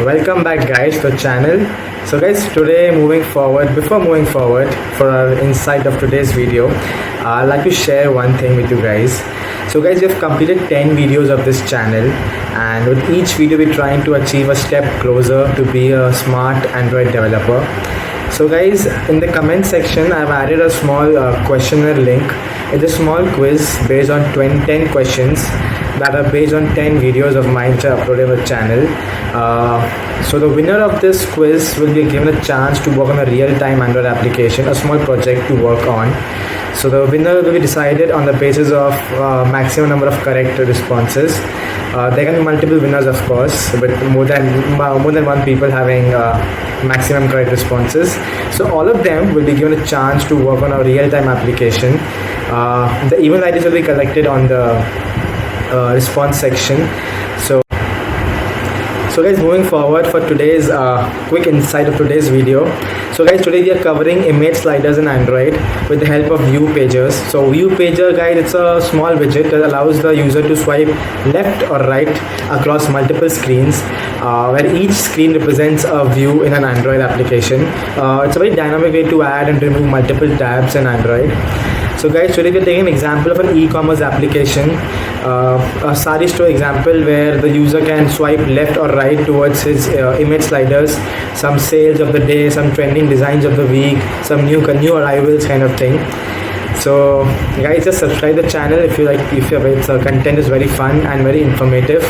Welcome back, guys, to the channel. So, guys, today before moving forward for our insight of today's video, I'd like to share one thing with you guys. So, guys, we have completed 10 videos of this channel, and with each video, we're trying to achieve a step closer to be a smart Android developer. So, guys, in the comment section, I've added a small questionnaire link. It's a small quiz based on 10 questions that are based on 10 videos of mine which I uploaded on the channel. So the winner of this quiz will be given a chance to work on a real-time Android application, a small project to work on. So the winner will be decided on the basis of maximum number of correct responses. There can be multiple winners, of course, but more than one people having maximum correct responses. So all of them will be given a chance to work on a real-time application. The email IDs will be collected on the response section. So guys, moving forward for today's quick insight of today's video. So guys, today we are covering image sliders in Android with the help of View Pager. So View Pager, guys, it's a small widget that allows the user to swipe left or right across multiple screens, where each screen represents a view in an Android application. It's a very dynamic way to add and remove multiple tabs in Android. So guys, today we're taking an example of an e-commerce application, a sari store example where the user can swipe left or right towards his image sliders, some sales of the day, some trending designs of the week, some new arrivals kind of thing. So guys, just subscribe the channel if you like. If your content is very fun and very informative.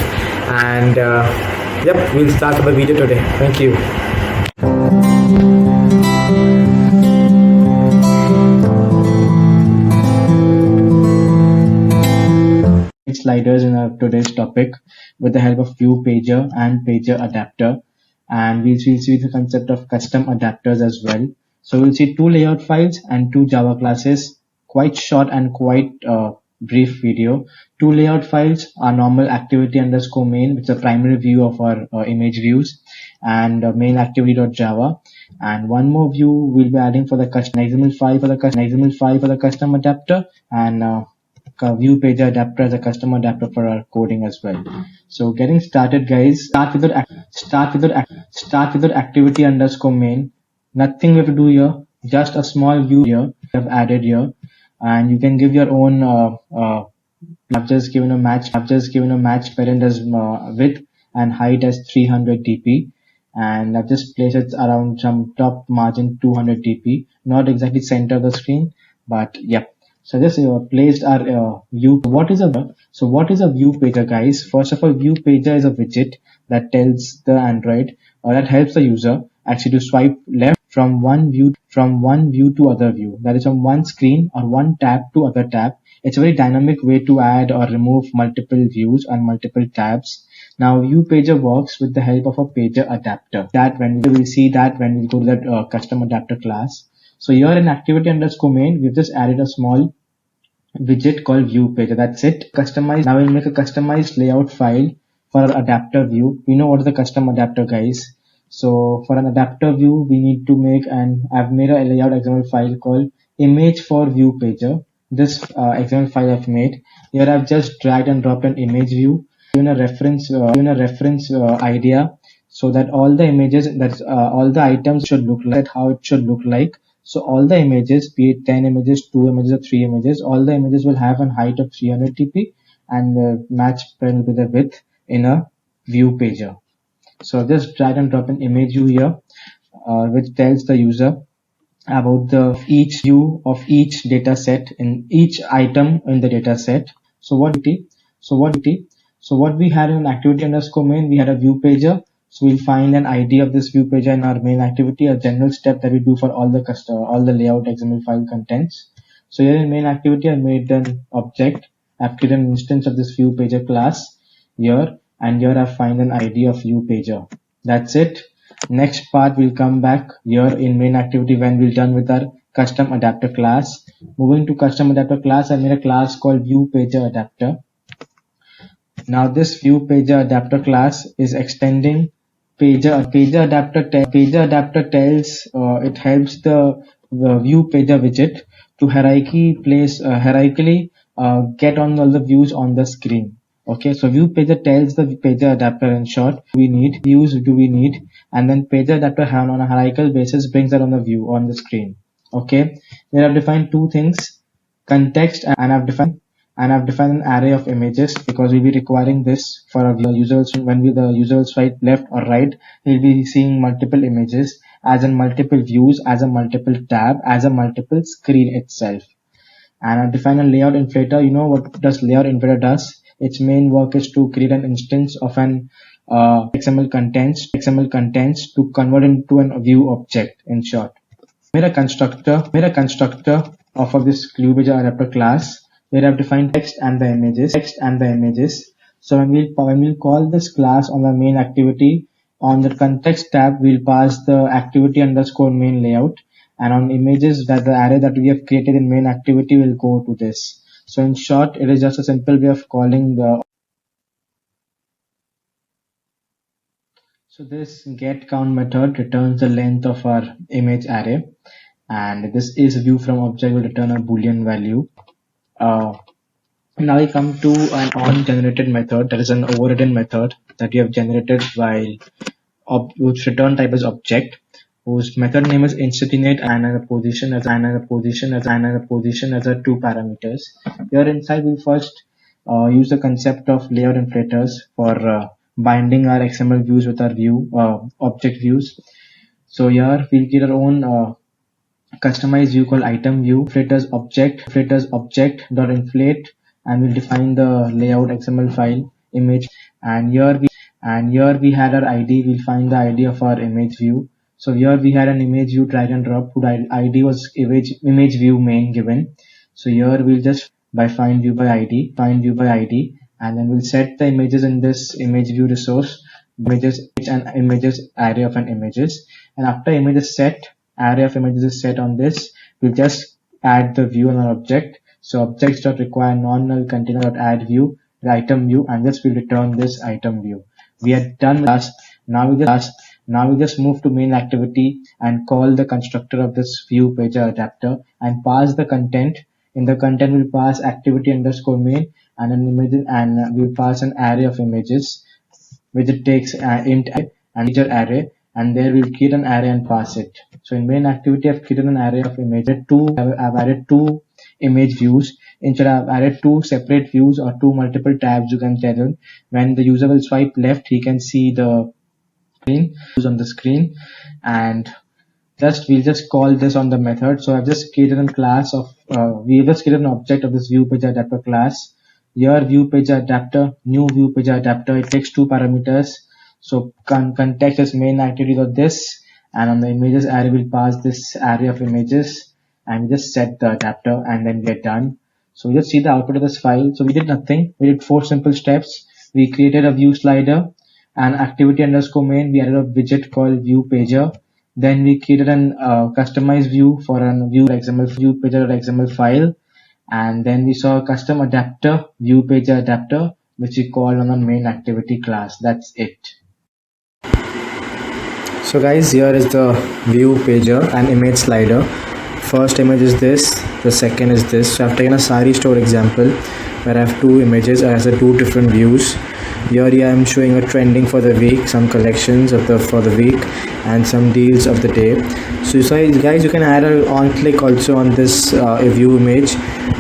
And yep, we'll start the video today. Thank you. Sliders in our today's topic with the help of View Pager and Pager Adapter, and we'll see the concept of custom adapters as well. So we'll see two layout files and two Java classes, quite short and quite brief video. Two layout files are normal activity underscore main, which is a primary view of our image views, and main activity.java, and one more view we'll be adding for the custom XML file for the custom adapter, and View Pager adapter as a custom adapter for our coding as well. So getting started, guys, start with your activity underscore main. Nothing we have to do here, just a small view here we have added here, and you can give your own I've just given a match parent as width and height as 300 dp, and I've just placed it around some top margin 200 dp, not exactly center of the screen, but yep. So just placed our view. What is a View Pager, guys? First of all, View Pager is a widget that tells the Android that helps the user actually to swipe left from one view to other view. That is from one screen or one tab to other tab. It's a very dynamic way to add or remove multiple views and multiple tabs. Now, View Pager works with the help of a pager adapter. When we go to that custom adapter class. So here in activity underscore main, we've just added a small widget called View Pager. That's it. Now we'll make a customized layout file for our adapter view. We know what is the custom adapter, guys. So for an adapter view, we need to make I've made a layout XML file called image for View Pager. This XML file I've made. Here I've just dragged and dropped an image view, given a reference idea, so that all the images, all the items should look like how it should look like. So all the images, be it 10 images, 2 images, or 3 images, all the images will have a height of 300 dp and match parent with the width in a View Pager. So just drag and drop an image view here, which tells the user about each view of each data set in each item in the data set. So what we had in activity underscore main, we had a View Pager. So we'll find an ID of this View Pager in our main activity, a general step that we do for all the layout XML file contents. So here in main activity, I made an object. I've created an instance of this View Pager class here, and here I find an ID of View Pager. That's it. Next part we'll come back here in main activity when we're done with our custom adapter class. Moving to custom adapter class, I made a class called View Pager Adapter. Now this View Pager Adapter class is extending Pager adapter tells it helps the View Pager widget to hierarchically get on all the views on the screen. Okay, so view pager tells the pager adapter in short, do we need, and then pager adapter on a hierarchical basis brings that on the view on the screen. Okay, then I've defined two things, context, and I've defined an array of images because we'll be requiring this for our users. When the user will swipe left or right, he'll be seeing multiple images as in multiple views, as a multiple tab, as a multiple screen itself. And I define a layout inflator. You know what does layout inflator does? Its main work is to create an instance of an XML contents to convert into a view object. In short, made a constructor of this ViewPager adapter class where I've defined text and the images. So when we'll call this class on the main activity, on the context tab we'll pass the activity underscore main layout, and on images that the array that we have created in main activity will go to this. So in short, it is just a simple way of calling the. So this get count method returns the length of our image array, and this is view from object will return a boolean value. Now we come to an on generated method, that is an overridden method that you have generated while whose return type is object, whose method name is instantiate, and a position as a two parameters. Here inside we first use the concept of layout inflators for binding our XML views with our view object views. So here we'll create our own customized view called item view inflators object dot inflate, and we'll define the layout XML file image. And here we had our ID. We'll find the ID of our image view. So here we had an image view drag and drop whose ID was image view main given. So here we'll just by find view by ID, and then we'll set the images in this image view resource, images array of an images. And after images set, array of images is set on this, we'll just add the view on our object. So objects dot require non-null container dot add view, the item view, and this will return this item view. We are done with us. Now we just move to main activity and call the constructor of this ViewPager adapter and pass the content. In the content we'll pass activity underscore main and an image, and we'll pass an array of images which it takes int and integer array, and there we'll create an array and pass it. So in main activity I've created an array of images. I've added two image views. Instead I've added two separate views or two multiple tabs. You can tell them when the user will swipe left, he can see the screen on the screen, and we'll just call this on the method. So I've just created a class of we just created an object of this ViewPager adapter class. Here ViewPager adapter, new ViewPager adapter. It takes two parameters. So context is main activity of this, and on the images array we'll pass this array of images, and we just set the adapter, and then we're done. So we just see the output of this file. So we did nothing. We did four simple steps. We created a view slider and activity underscore main. We added a widget called ViewPager. Then we created an customized view for a ViewPager.xml file, and then we saw a custom adapter, ViewPager adapter, which we called on the main activity class. That's it. So guys, here is the ViewPager and image slider. First image is this, the second is this. So I've taken a sari store example where I have two images as a two different views. Here I am showing a trending for the week, some collections for the week, and some deals of the day. So guys, you can add an on click also on this view image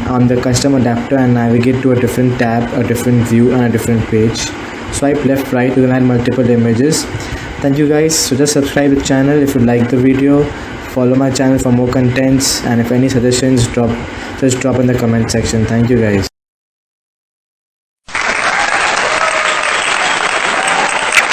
on the custom adapter and navigate to a different tab, a different view, and a different page. Swipe left, right, you can add multiple images. Thank you guys. So just subscribe to the channel if you like the video. Follow my channel for more contents, and if any suggestions, just drop in the comment section. Thank you guys.